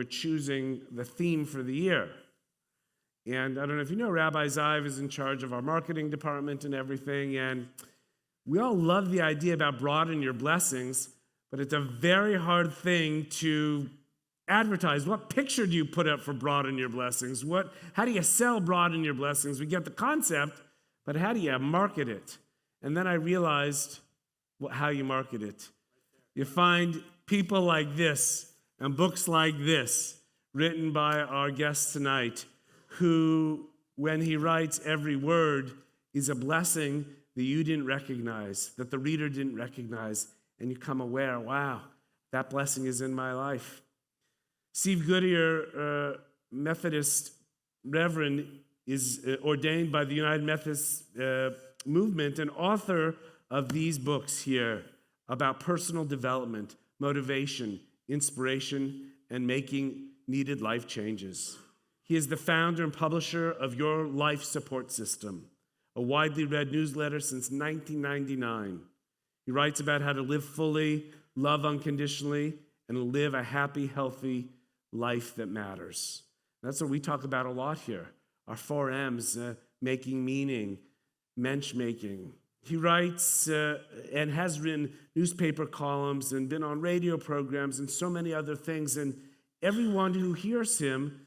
were choosing the theme for the year. And I don't know if you know, Rabbi Ziv is in charge of our marketing department and everything, and we all love the idea about broaden your blessings, but it's a very hard thing to advertise. What picture do you put up for broaden your blessings? How do you sell broaden your blessings? We get the concept, but how do you market it? And then I realized how you market it. You find people like this and books like this written by our guest tonight, who, when he writes, every word is a blessing that you didn't recognize, that the reader didn't recognize, and you come aware, wow, that blessing is in my life. Steve Goodier, Methodist Reverend, is ordained by the United Methodist Movement and author of these books here about personal development, motivation, inspiration, and making needed life changes. He is the founder and publisher of Your Life Support System, a widely read newsletter since 1999. He writes about how to live fully, love unconditionally, and live a happy, healthy life that matters. That's what we talk about a lot here. Our 4 M's, making meaning, mensch-making. He writes and has written newspaper columns and been on radio programs and so many other things, and everyone who hears him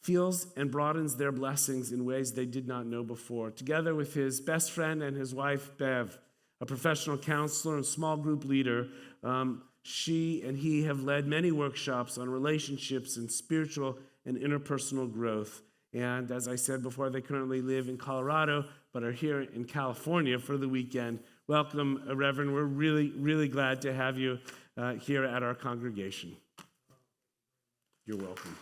feels and broadens their blessings in ways they did not know before. Together with his best friend and his wife, Bev, a professional counselor and small group leader, she and he have led many workshops on relationships and spiritual and interpersonal growth. And as I said before, they currently live in Colorado, but are here in California for the weekend. Welcome, Reverend. We're really, really glad to have you here at our congregation. You're welcome.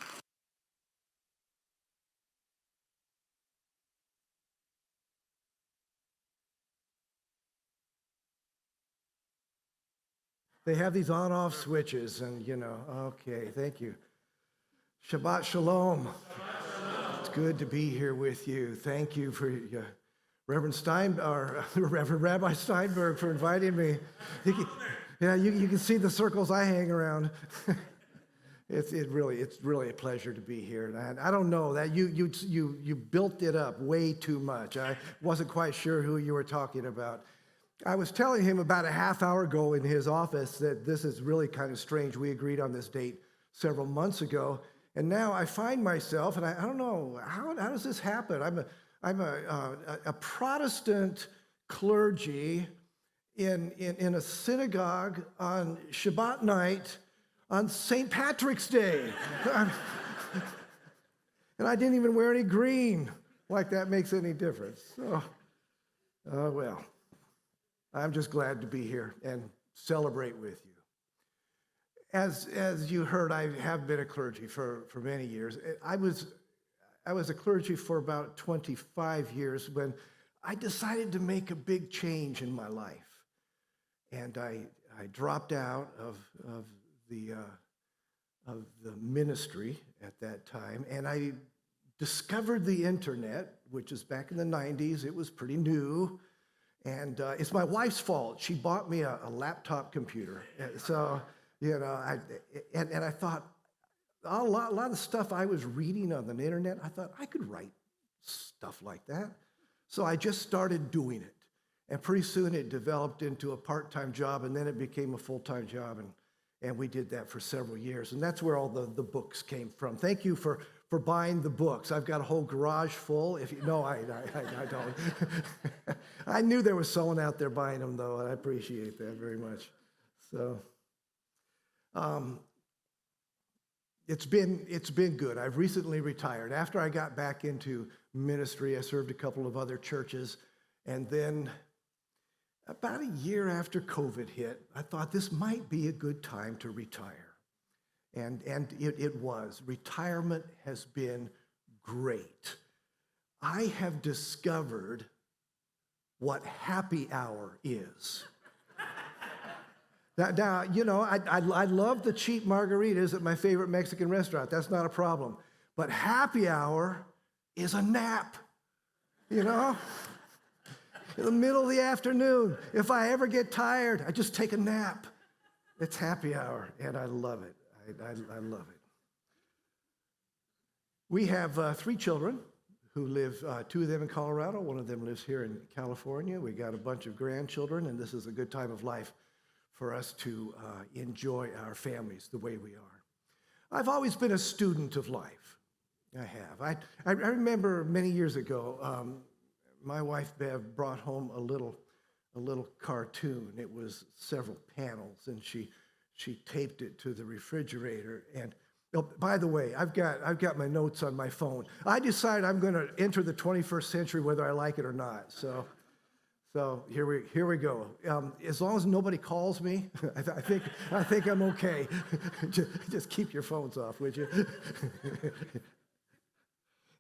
They have these on-off switches, and okay, thank you. Shabbat Shalom. It's good to be here with you. Thank you for Reverend Rabbi Steinberg for inviting me. You can see the circles I hang around. It's really a pleasure to be here. And I don't know that you built it up way too much. I wasn't quite sure who you were talking about. I was telling him about a half hour ago in his office that this is really kind of strange. We agreed on this date several months ago, and now I find myself, and I don't know, how does this happen? I'm a Protestant clergy in a synagogue on Shabbat night on St. Patrick's Day. And I didn't even wear any green, like that makes any difference. So, well. I'm just glad to be here and celebrate with you. As you heard, I have been a clergy for many years. I was a clergy for about 25 years when I decided to make a big change in my life. And I dropped out of the ministry at that time, and I discovered the internet, which is back in the 90s. It was pretty new. And it's my wife's fault. She bought me a laptop computer. So, I thought, a lot of stuff I was reading on the internet, I thought I could write stuff like that. So I just started doing it. And pretty soon it developed into a part-time job, and then it became a full-time job. And we did that for several years. And that's where all the books came from. Thank you for buying the books. I've got a whole garage full. No, I don't. I knew there was someone out there buying them, though, and I appreciate that very much. So, it's been good. I've recently retired. After I got back into ministry, I served a couple of other churches, and then about a year after COVID hit, I thought this might be a good time to retire. And it was. Retirement has been great. I have discovered what happy hour is. Now, I love the cheap margaritas at my favorite Mexican restaurant. That's not a problem. But happy hour is a nap, In the middle of the afternoon. If I ever get tired, I just take a nap. It's happy hour, and I love it. I love it. We have 3 children who live, 2 of them in Colorado, 1 of them lives here in California. We got a bunch of grandchildren, and this is a good time of life for us to enjoy our families the way we are. I've always been a student of life. I have. I remember many years ago, my wife Bev brought home a little cartoon. It was several panels, and she taped it to the refrigerator. And oh, by the way, I've got my notes on my phone. I decided I'm going to enter the 21st century whether I like it or not. So here we go. As long as nobody calls me, I think I'm okay. Just keep your phones off, would you?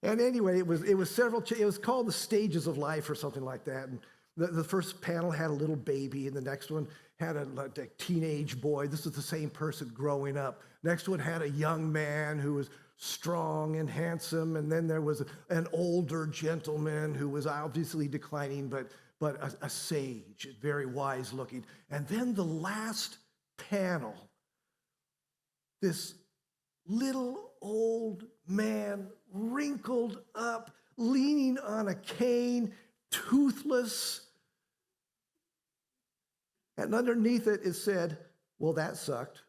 And anyway, it was called The Stages of Life or something like that. And the first panel had a little baby, and the next one had a teenage boy. This is the same person growing up. Next one had a young man who was strong and handsome, and then there was an older gentleman who was obviously declining, but a sage, very wise looking. And then the last panel, this little old man, wrinkled up, leaning on a cane, toothless. And underneath it, it said, well, that sucked.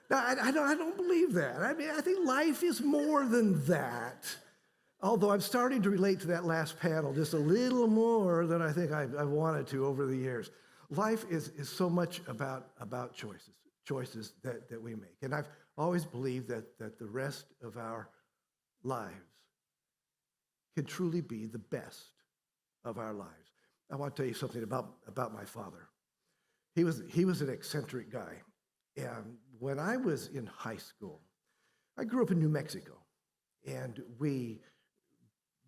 Now, I don't believe that. I mean, I think life is more than that. Although I'm starting to relate to that last panel just a little more than I think I've wanted to over the years. Life is so much about choices that we make. And I've always believed that the rest of our lives can truly be the best of our lives. I want to tell you something about my father. He was an eccentric guy. And when I was in high school, I grew up in New Mexico, and we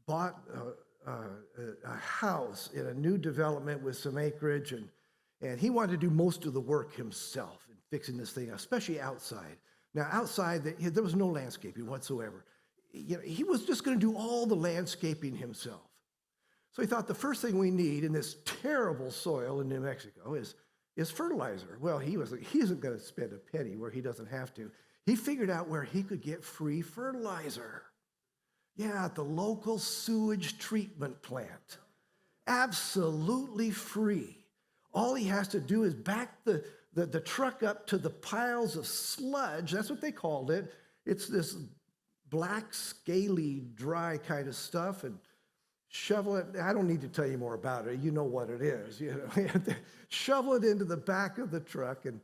bought a house in a new development with some acreage, and he wanted to do most of the work himself in fixing this thing, especially outside. Now, outside, there was no landscaping whatsoever. He was just going to do all the landscaping himself. So he thought the first thing we need in this terrible soil in New Mexico is fertilizer. Well, he isn't going to spend a penny where he doesn't have to. He figured out where he could get free fertilizer. Yeah, at the local sewage treatment plant. Absolutely free. All he has to do is back the truck up to the piles of sludge. That's what they called it. It's this black, scaly, dry kind of stuff, and shovel it. I don't need to tell you more about it. You know what it is. Shovel it into the back of the truck, and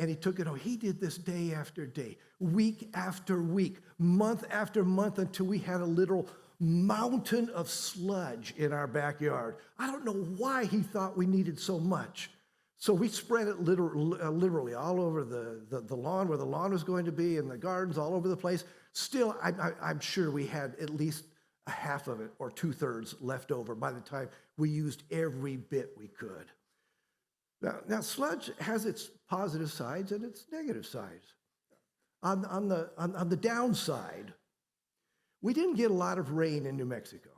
he took it home. He did this day after day, week after week, month after month, until we had a literal mountain of sludge in our backyard. I don't know why he thought we needed so much. So we spread it literally all over the lawn, where the lawn was going to be, and the gardens all over the place. Still, I'm sure we had at least a half of it or 2/3 left over by the time we used every bit we could. Now sludge has its positive sides and its negative sides. On the downside, we didn't get a lot of rain in New Mexico,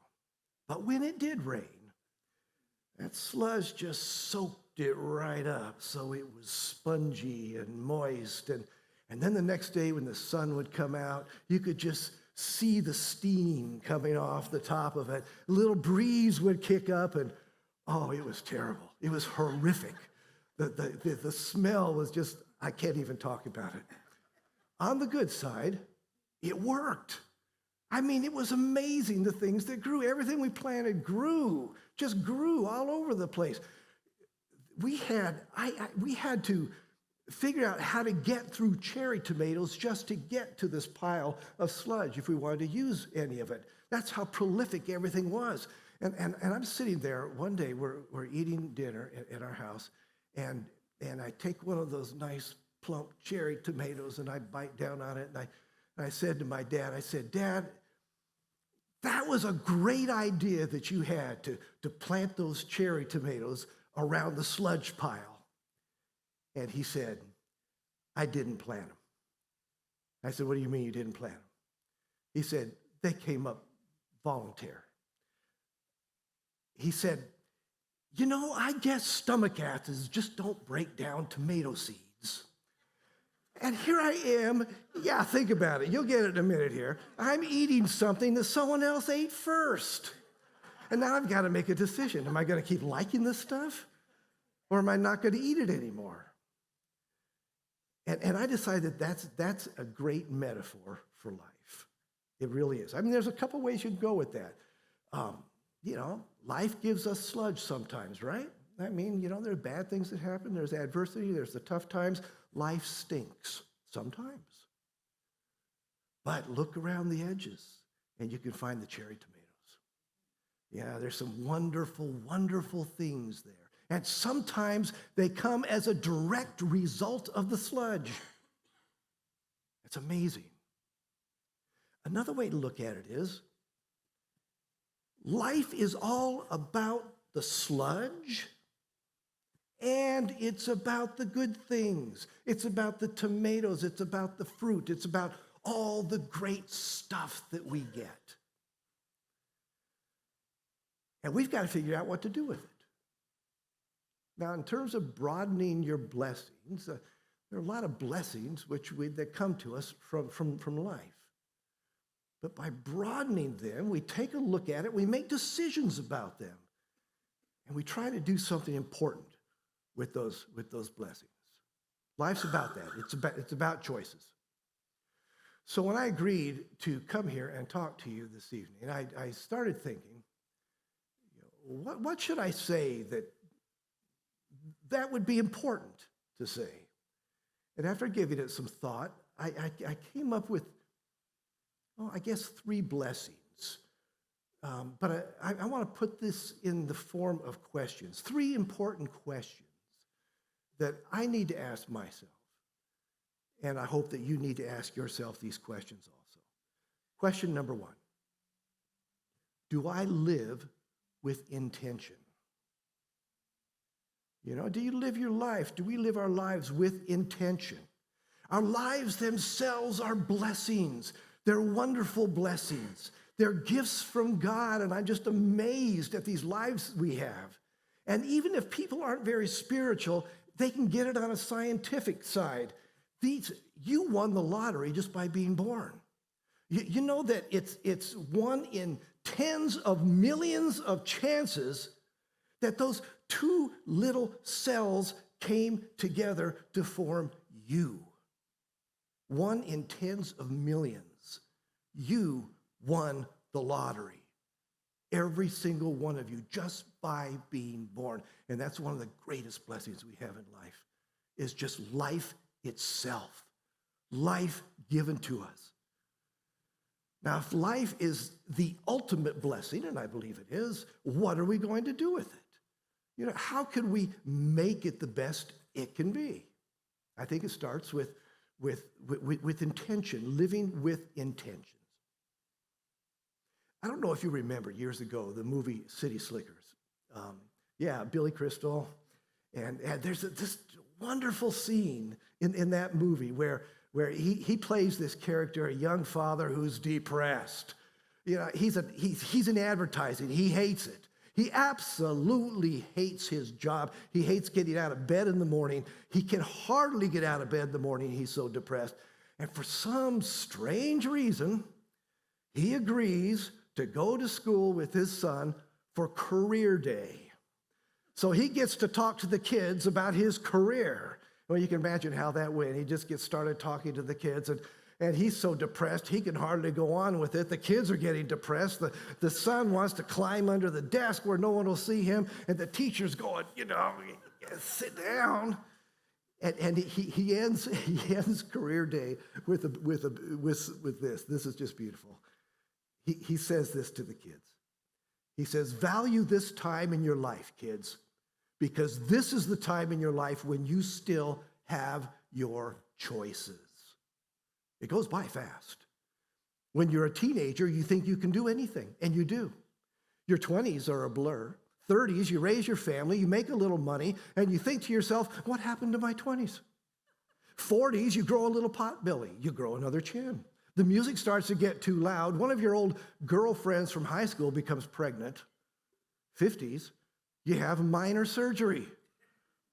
but when it did rain, that sludge just soaked it right up, so it was spongy and moist, and then the next day when the sun would come out, you could just see the steam coming off the top of it. A little breeze would kick up, and oh, it was terrible. It was horrific. The smell was just, I can't even talk about it. On the good side, it worked. I mean, it was amazing, the things that grew. Everything we planted just grew all over the place. We had to figure out how to get through cherry tomatoes just to get to this pile of sludge if we wanted to use any of it. That's how prolific everything was. And I'm sitting there one day, we're eating dinner at our house, and I take one of those nice plump cherry tomatoes and I bite down on it, and I said to my dad, Dad, that was a great idea that you had to plant those cherry tomatoes around the sludge pile. And he said, I didn't plant them. I said, what do you mean you didn't plant them? He said, they came up voluntary. He said, I guess stomach acids just don't break down tomato seeds. And here I am. Yeah, think about it. You'll get it in a minute here. I'm eating something that someone else ate first. And now I've got to make a decision. Am I going to keep liking this stuff? Or am I not going to eat it anymore? And I decided that's a great metaphor for life. It really is. I mean, there's a couple ways you can go with that. Life gives us sludge sometimes, right? I mean, there are bad things that happen. There's adversity. There's the tough times. Life stinks sometimes. But look around the edges, and you can find the cherry tomatoes. Yeah, there's some wonderful, wonderful things there. And sometimes they come as a direct result of the sludge. It's amazing. Another way to look at it is, life is all about the sludge, and it's about the good things. It's about the tomatoes. It's about the fruit. It's about all the great stuff that we get. And we've got to figure out what to do with it. Now, in terms of broadening your blessings, there are a lot of blessings that come to us from life. But by broadening them, we take a look at it, we make decisions about them, and we try to do something important with those blessings. Life's about that. It's about choices. So when I agreed to come here and talk to you this evening, I started thinking, what should I say that would be important to say? And after giving it some thought, I came up with, I guess 3 blessings. But I want to put this in the form of questions, 3 important questions that I need to ask myself. And I hope that you need to ask yourself these questions also. Question number 1, do I live with intention? Do you live your life? Do we live our lives with intention? Our lives themselves are blessings. They're wonderful blessings. They're gifts from God, and I'm just amazed at these lives we have. And even if people aren't very spiritual, they can get it on a scientific side. You won the lottery just by being born. You know that it's 1 in tens of millions of chances that those 2 little cells came together to form you. 1 in tens of millions. You won the lottery. Every single one of you, just by being born. And that's one of the greatest blessings we have in life, is just life itself. Life given to us. Now, if life is the ultimate blessing, and I believe it is, what are we going to do with it? How can we make it the best it can be? I think it starts with intention, living with intentions. I don't know if you remember years ago the movie City Slickers. Billy Crystal. And there's this wonderful scene in that movie where he plays this character, a young father who's depressed. He's in advertising. He hates it. He absolutely hates his job. He hates getting out of bed in the morning. He can hardly get out of bed in the morning. He's so depressed. And for some strange reason, he agrees to go to school with his son for career day. So he gets to talk to the kids about his career. Well, you can imagine how that went. He just gets started talking to the kids, and he's so depressed, he can hardly go on with it. The kids are getting depressed. The son wants to climb under the desk where no one will see him, and the teacher's going, sit down. And he ends career day with this. This is just beautiful. He says this to the kids. He says, value this time in your life, kids, because this is the time in your life when you still have your choices. It goes by fast. When you're a teenager, you think you can do anything, and you do. Your 20s are a blur. 30s, you raise your family, you make a little money, and you think to yourself, what happened to my 20s? 40s, you grow a little pot belly. You grow another chin. The music starts to get too loud. One of your old girlfriends from high school becomes pregnant. 50s, you have minor surgery.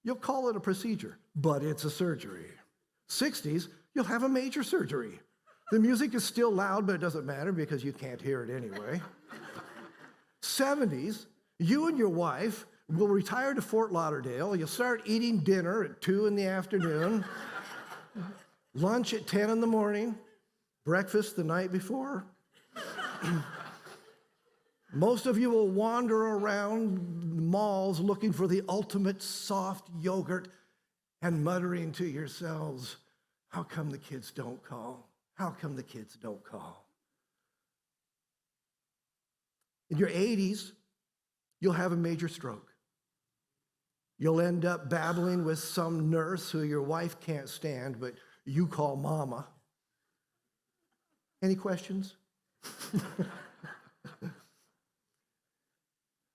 You'll call it a procedure, but it's a surgery. 60s, you'll have a major surgery. The music is still loud, but it doesn't matter because you can't hear it anyway. 70s, you and your wife will retire to Fort Lauderdale. You'll start eating dinner at 2 in the afternoon, lunch at 10 in the morning, breakfast the night before. Most of you will wander around malls looking for the ultimate soft yogurt and muttering to yourselves, how come the kids don't call? How come the kids don't call? In your 80s, you'll have a major stroke. You'll end up babbling with some nurse who your wife can't stand, but you call mama. Any questions?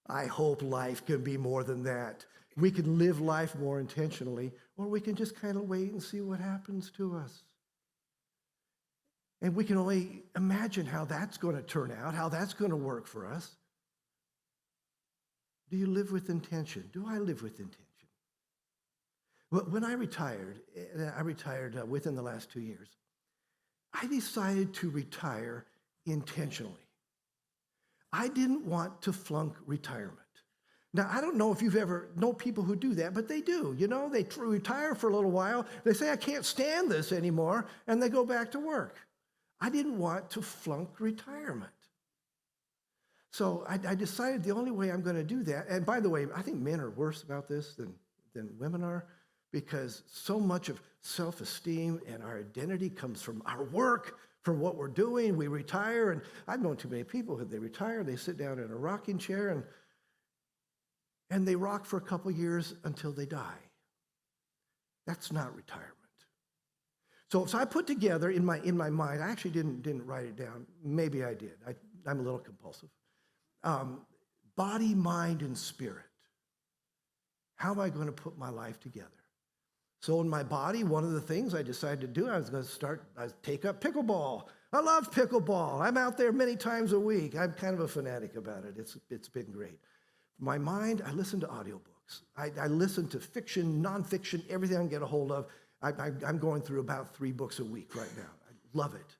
I hope life can be more than that. We can live life more intentionally, or we can just kind of wait and see what happens to us. And we can only imagine how that's going to turn out, how that's going to work for us. Do you live with intention? Do I live with intention? When I retired within the last 2 years, I decided to retire intentionally. I didn't want to flunk retirement. Now, I don't know if you've ever known people who do that, but they do. You know, they retire for a little while. They say, I can't stand this anymore, and they go back to work. I didn't want to flunk retirement. So I decided the only way I'm going to do that, and by the way, I think men are worse about this than women are, because so much of self-esteem and our identity comes from our work, from what we're doing. We retire, and I've known too many people who they retire, they sit down in a rocking chair, and they rock for a couple years until they die. That's not retirement. So I put together in my mind, I actually didn't write it down. Maybe I did. I'm a little compulsive. Body, mind, and spirit. How am I going to put my life together? So in my body, one of the things I decided to do, I was going to take up pickleball. I love pickleball. I'm out there many times a week. I'm kind of a fanatic about it. It's been great. My mind, I listen to audiobooks. I listen to fiction, nonfiction, everything I can get a hold of. I'm going through about 3 books a week right now. I love it.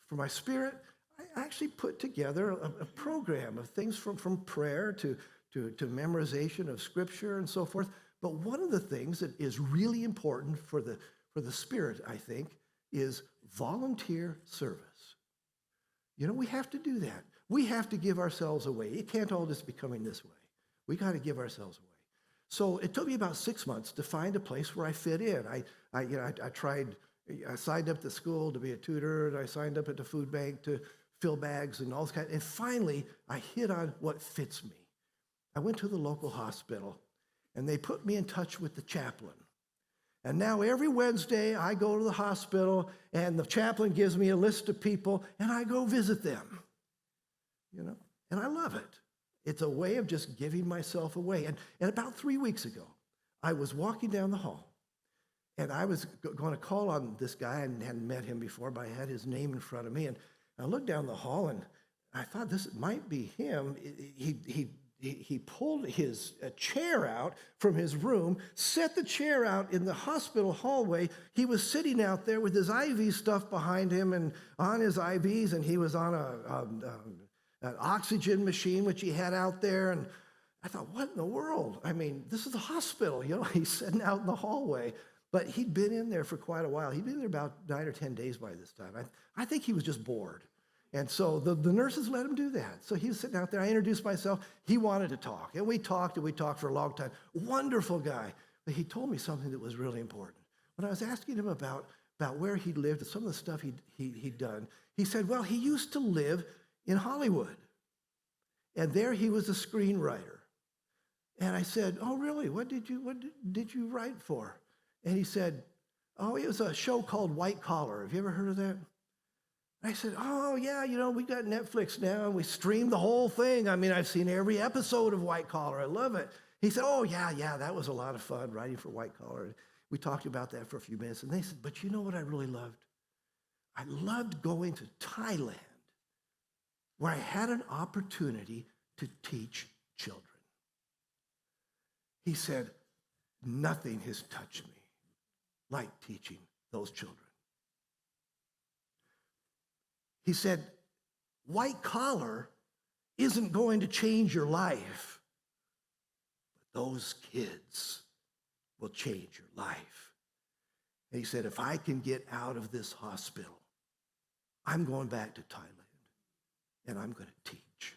For my spirit, I actually put together a program of things from prayer to memorization of scripture and so forth. But one of the things that is really important for the spirit, I think, is volunteer service. You know, we have to do that. We have to give ourselves away. It can't all just be coming this way. We got to give ourselves away. So it took me about 6 months to find a place where I fit in. I signed up to school to be a tutor, and I signed up at the food bank to fill bags and all this kind. And finally, I hit on what fits me. I went to the local hospital, and they put me in touch with the chaplain. And now every Wednesday, I go to the hospital, and the chaplain gives me a list of people, and I go visit them. You know, and I love it. It's a way of just giving myself away. And about 3 weeks ago, I was walking down the hall, and I was going to call on this guy. I hadn't met him before, but I had his name in front of me. And I looked down the hall, and I thought this might be him. He pulled his chair out from his room, set the chair out in the hospital hallway. He was sitting out there with his IV stuff behind him and on his IVs, and he was on an oxygen machine, which he had out there. And I thought, what in the world? I mean, this is the hospital, you know, he's sitting out in the hallway. But he'd been in there for quite a while. He'd been there about 9 or 10 days by this time. I think he was just bored. And so the nurses let him do that. So he was sitting out there. I introduced myself. He wanted to talk. And we talked for a long time. Wonderful guy. But he told me something that was really important. When I was asking him about where he lived and some of the stuff he'd done, he said, well, he used to live in Hollywood. And there he was a screenwriter. And I said, oh, really? What did you write for? And he said, oh, it was a show called White Collar. Have you ever heard of that? I said, oh, yeah, you know, we got Netflix now, and we stream the whole thing. I mean, I've seen every episode of White Collar. I love it. He said, oh, yeah, that was a lot of fun writing for White Collar. We talked about that for a few minutes. And they said, but you know what I really loved? I loved going to Thailand, where I had an opportunity to teach children. He said, nothing has touched me like teaching those children. He said, white collar isn't going to change your life, but those kids will change your life. And he said, if I can get out of this hospital, I'm going back to Thailand, and I'm going to teach.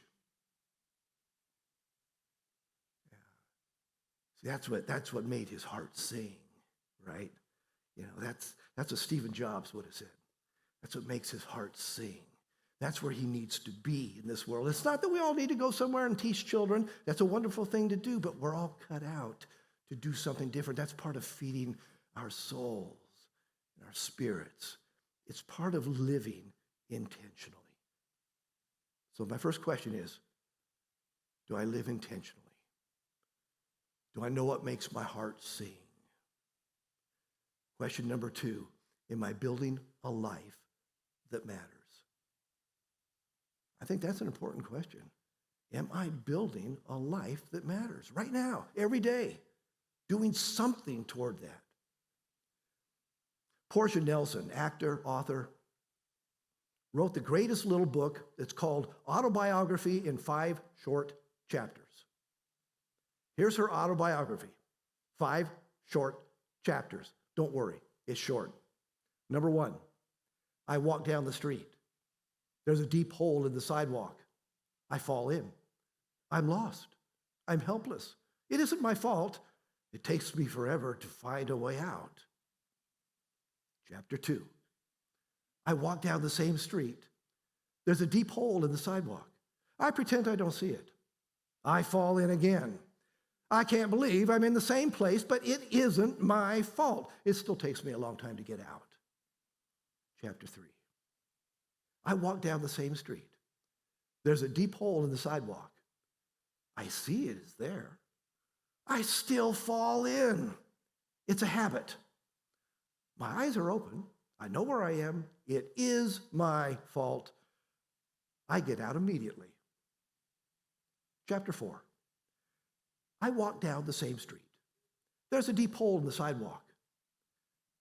Yeah. See, that's what made his heart sing, right? You know, that's what Stephen Jobs would have said. That's what makes his heart sing. That's where he needs to be in this world. It's not that we all need to go somewhere and teach children. That's a wonderful thing to do, but we're all cut out to do something different. That's part of feeding our souls and our spirits. It's part of living intentionally. So my first question is, do I live intentionally? Do I know what makes my heart sing? Question number 2, am I building a life that matters? I think that's an important question. Am I building a life that matters right now, every day, doing something toward that? Portia Nelson, actor, author, wrote the greatest little book that's called Autobiography in 5 Short Chapters. Here's her autobiography, 5 short chapters. Don't worry, it's short. Number 1, I walk down the street. There's a deep hole in the sidewalk. I fall in. I'm lost. I'm helpless. It isn't my fault. It takes me forever to find a way out. Chapter 2, I walk down the same street. There's a deep hole in the sidewalk. I pretend I don't see it. I fall in again. I can't believe I'm in the same place, but it isn't my fault. It still takes me a long time to get out. Chapter 3, I walk down the same street. There's a deep hole in the sidewalk. I see it is there. I still fall in. It's a habit. My eyes are open. I know where I am. It is my fault. I get out immediately. Chapter 4, I walk down the same street. There's a deep hole in the sidewalk.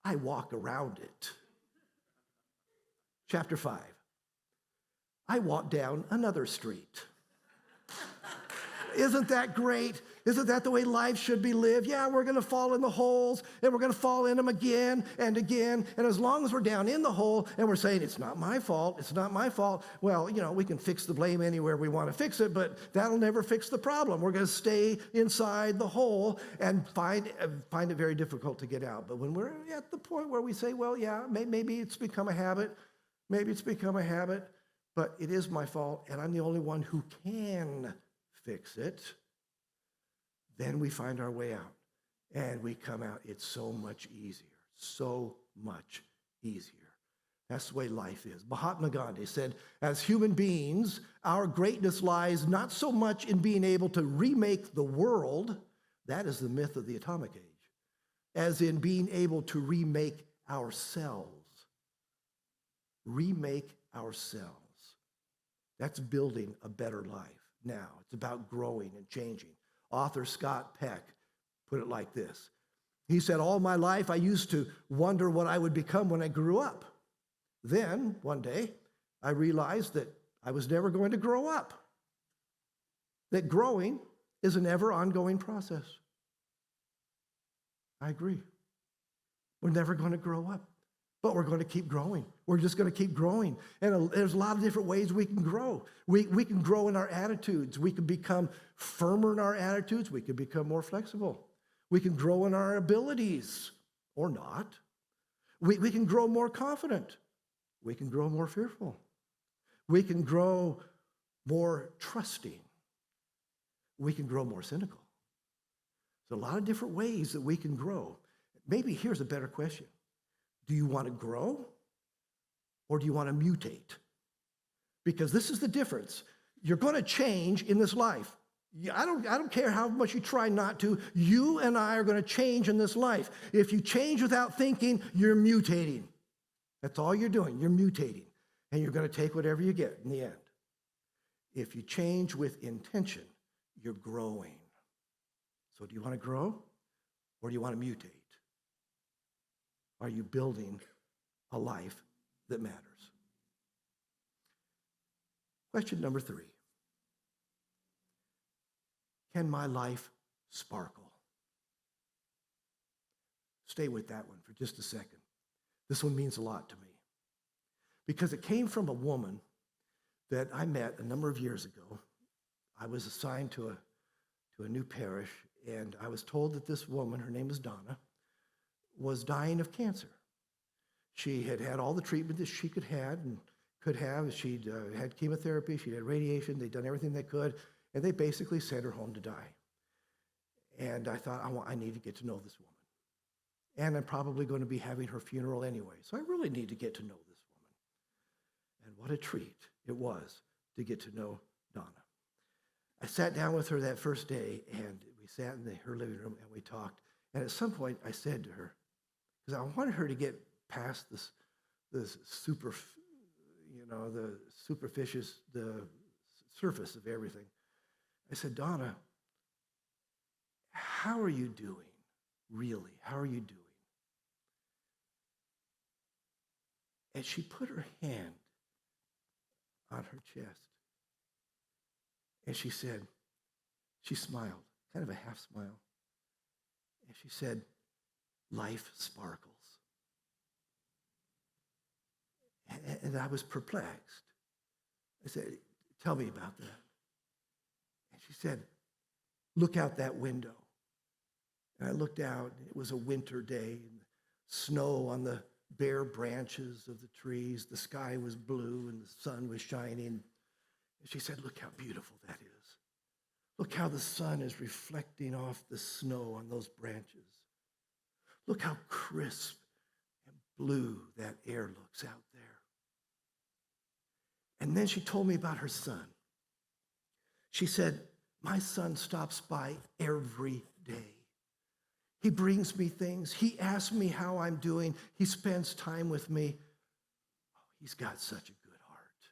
I walk around it. Chapter 5, I walk down another street. Isn't that great? Isn't that the way life should be lived? Yeah, we're going to fall in the holes, and we're going to fall in them again and again. And as long as we're down in the hole and we're saying, it's not my fault, it's not my fault, well, you know, we can fix the blame anywhere we want to fix it, but that'll never fix the problem. We're going to stay inside the hole and find it very difficult to get out. But when we're at the point where we say, well, yeah, maybe it's become a habit, but it is my fault, and I'm the only one who can fix it, then we find our way out, and we come out. It's so much easier, so much easier. That's the way life is. Mahatma Gandhi said, as human beings, our greatness lies not so much in being able to remake the world, that is the myth of the atomic age, as in being able to remake ourselves. Remake ourselves. That's building a better life now. It's about growing and changing. Author Scott Peck put it like this. He said, all my life I used to wonder what I would become when I grew up. Then, one day, I realized that I was never going to grow up. That growing is an ever ongoing process. I agree. We're never going to grow up, but we're going to keep growing. We're just going to keep growing. And there's a lot of different ways we can grow. We can grow in our attitudes. We can become firmer in our attitudes. We can become more flexible. We can grow in our abilities or not. We can grow more confident. We can grow more fearful. We can grow more trusting. We can grow more cynical. There's a lot of different ways that we can grow. Maybe here's a better question. Do you want to grow or do you want to mutate? Because this is the difference. You're going to change in this life. I don't care how much you try not to. You and I are going to change in this life. If you change without thinking, you're mutating. That's all you're doing. You're mutating. And you're going to take whatever you get in the end. If you change with intention, you're growing. So do you want to grow or do you want to mutate? Are you building a life that matters? Question number 3. Can my life sparkle? Stay with that one for just a second. This one means a lot to me because it came from a woman that I met a number of years ago. I was assigned to a new parish, and I was told that this woman, her name is Donna, was dying of cancer. She had had all the treatment that she could have. She'd had chemotherapy, she'd had radiation, they'd done everything they could, and they basically sent her home to die. And I thought, I need to get to know this woman. And I'm probably going to be having her funeral anyway, so I really need to get to know this woman. And what a treat it was to get to know Donna. I sat down with her that first day, and we sat in her living room, and we talked. And at some point, I said to her, because I wanted her to get past the superficious, the surface of everything. I said, Donna, how are you doing? Really, how are you doing? And she put her hand on her chest. And she said, she smiled, kind of a half smile. And she said, life sparkles. And I was perplexed. I said, tell me about that. And she said, look out that window. And I looked out, and it was a winter day, and snow on the bare branches of the trees. The sky was blue, and the sun was shining. And she said, look how beautiful that is. Look how the sun is reflecting off the snow on those branches. Look how crisp and blue that air looks out there. And then she told me about her son. She said, my son stops by every day. He brings me things. He asks me how I'm doing. He spends time with me. Oh, he's got such a good heart.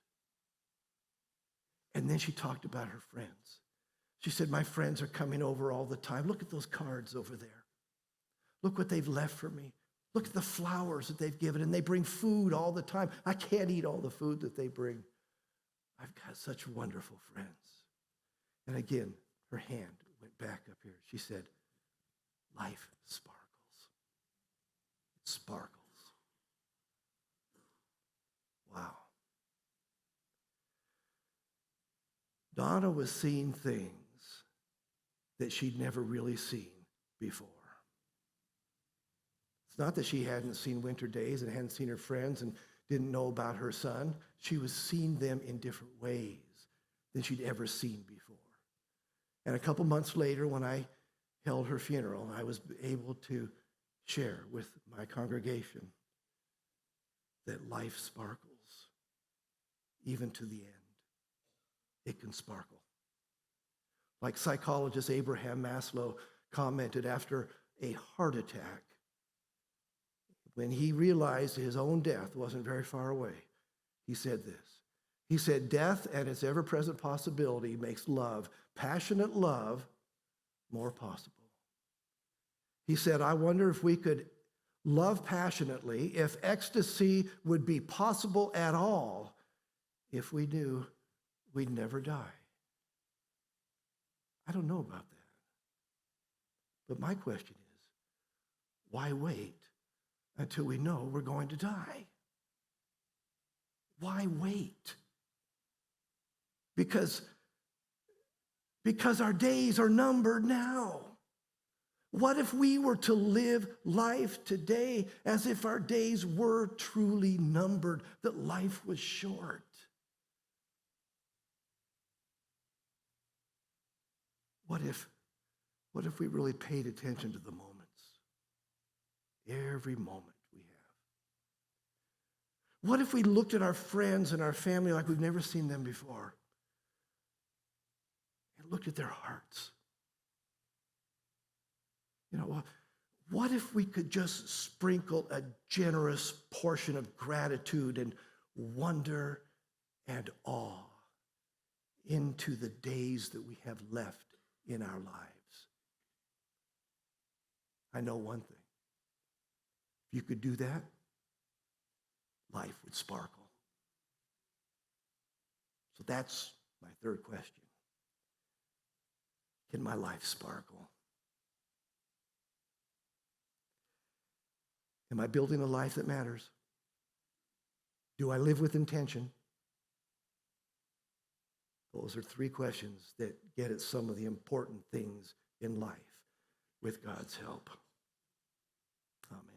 And then she talked about her friends. She said, my friends are coming over all the time. Look at those cards over there. Look what they've left for me. Look at the flowers that they've given, and they bring food all the time. I can't eat all the food that they bring. I've got such wonderful friends. And again, her hand went back up here. She said, life sparkles. It sparkles. Wow. Donna was seeing things that she'd never really seen before. It's not that she hadn't seen winter days and hadn't seen her friends and didn't know about her son. She was seeing them in different ways than she'd ever seen before. And a couple months later, when I held her funeral, I was able to share with my congregation that life sparkles, even to the end. It can sparkle. Like psychologist Abraham Maslow commented after a heart attack, when he realized his own death wasn't very far away, he said this. He said, death and its ever-present possibility makes love, passionate love, more possible. He said, I wonder if we could love passionately, if ecstasy would be possible at all, if we knew we'd never die. I don't know about that. But my question is, why wait until we know we're going to die? Why wait? Because our days are numbered now. What if we were to live life today as if our days were truly numbered, that life was short? What if we really paid attention to the moments? Every moment we have. What if we looked at our friends and our family like we've never seen them before? And looked at their hearts. You know, what if we could just sprinkle a generous portion of gratitude and wonder and awe into the days that we have left in our lives? I know one thing. you could do that, life would sparkle. So that's my third question. Can my life sparkle? Am I building a life that matters? Do I live with intention? Those are three questions that get at some of the important things in life with God's help. Amen.